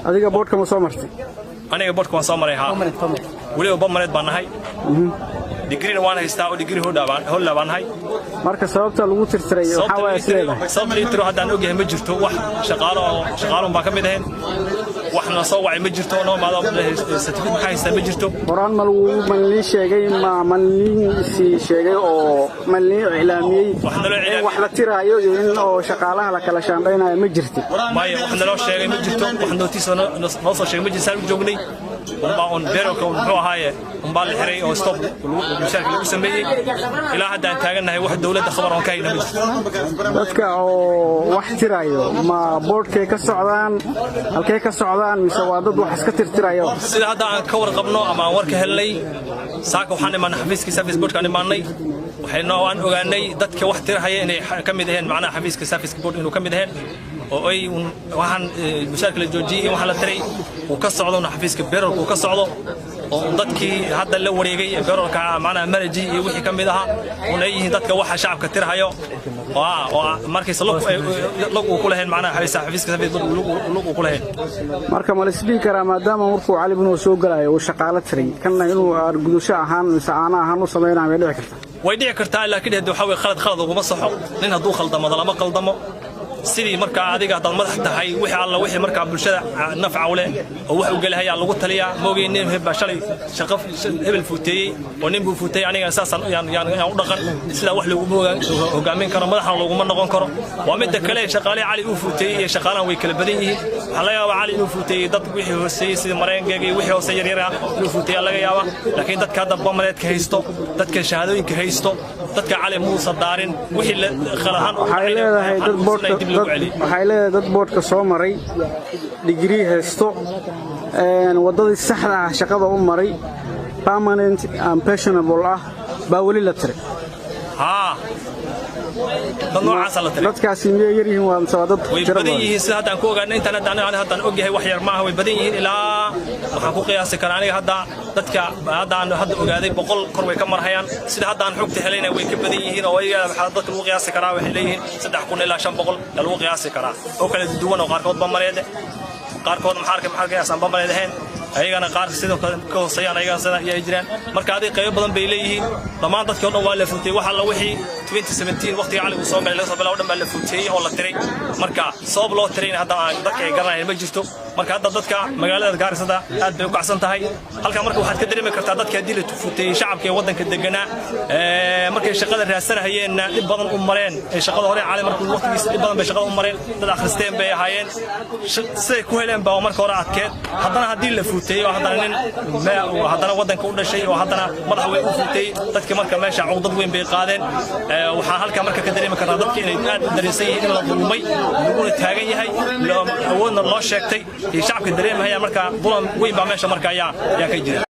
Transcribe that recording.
adiga boodhka ma soo martay aniga boodhka waan soo maray haa waliba bamareed baan nahay digriina waan haystaa oo digri holla baan nahay marka sababta lagu tirtiray waxa waa isleedahay sababta tiro haddaan ogahay ma jirto wax shaqaalo baa ka mid ahayn waxna soo wacay ma jirto noo maado certificate ma haysta ma jirto qoraan ma lagu malin sheegay ma malin si sheegay oo malin ilaamiyay wax la tirayo in oo shaqaalaha la kala shaandhaynayo ma jirto waxna loo sheegay ma jirto wax notice noo soo sheegay ma jirto saan joognay on beerka wuxuu ahaaye umbaa la xiray oo stop mushaarka lagu sameeyay ilaa hadda aan taaganahay wax dawladda khabar aan ka hayna ma jirto dadka oo wax tirayo ma boardkay ka socdaan halkay ka socdaan mise waa dad wax iska tirtirayo sida hadda aan ka warqabno ama aan warka helnay saaka waxaan imaanay xafiiska service board kan imaanay waxayna aan ogaanay dadka wax tirahaya inay ka mid yihiin macnaha xafiiska service board inuu ka mid yahay oo ay waxaan mushaarka la joojiyay waxa la tiray oo ka socdo xafiiska beerolka oo ka socdo oo dadkii hadda la wareegay beerolka macnaha manaji iyo wixii ka mid aha oo ay yihiin dadka waxa shacabka tirahayo oo markaysa lagu ku lahayn macnaha xafiiska lagu ku lahayn marka ma la isdhihi karaa maadaama markuu cali ibn soo galay oo shaqaale tiray kana inuu argudusho ahaan saana ahaan u sameeyay way dhici kartaa laakiin hadda waxa way khalad uguma saxo nin hadduu khaldamo lama qaldamo sidii marka adiga hadda madax tahay wixii alla wixii marka bulshada nafca u leh oo wax u galay loogu taliya moogeenin hebba shalay shaqo hebel fuuteeyay oo nin buu fuuteeyay aniga asaasan yaan u dhaqan sida wax lagu hogaamin karo madaxna lagu ma noqon karo waa mid kale shaqaale cali uu fuuteeyay iyo shaqaalan way kala badan yihiin waxa laga yaabaa cali inuu fuuteeyay dad wixii hooseeyay sida mareengeega wixii hoose yar yar inuu fuuteeyay laga yaabaa laakiin dadka hadda bamareedka haysto dadka shahaadooyinka haysto dadka cali muusa daarin wixii khalahan waxay leedahay dad boodhka waxay leedahay dad boodhka soo maray degree haysto wadadii saxda ah shaqada u maray permanent and pensionable ah baa wali la tiray dadkaasi miyay yar yihiin waa sababad way badan yihiin sida hadda aan ku ogaanay intaan hadda ogahay wax yar maaha way badan yihiin ilaa waxaan ku qiyaasi karaa aniga hadda dadka aan hadda ogaaday 100 kor way ka marhayaan sida hadda aan xogta helayna way ka badan yihiin oo ayaga waxa dadka lagu qiyaasi karaa waxay leeyihiin 3,000 ilaa 500 lagu qiyaasi karaa oo kala duwan oo qaarkood bamareed qaarkood maxaa qiyaasaan bamareedahayn ayagana qaar sidoo kale ka hooseeyaan ayagana sida ay jiraan marka adii qayb badan bay leeyihiin dhamaan dadkii oo dhan waa la fuutay waxa la wixii 2017 waqtiga cali uu soo galay laga soo bilaabo dhan baa la fuutay oo la tiray marka sabab loo tirayna hadda aan dadka ay garanayaan ma jirto marka hadda dadka magaalada Gaarisada aad bay u kacsan tahay halka marka waxaad ka dareemi kartaa dadka hadii la fuutay shacabka wadanka deganaa markay shaqada raadsanayeen dib badan u mareen ee shaqada hore cali markuu waqtigiisa dib badan bay shaqada u mareen dad akhristeen bay ahaayeen say ku heleen baa marka hore adkeed haddana hadii la fuutay haddana wadanka u dhashay oo haddana madax way u fuutay dadka marka meesha cudud weyn bay qaadeen waxaan halka marka ka dareemi karnaa dadka inay aad u dareesan yihiin in la dulmay lagu taagan yahay awoodna loo sheegtay shacabka dareemaya marka bulan weyn baa meesha marka ayaa ka jira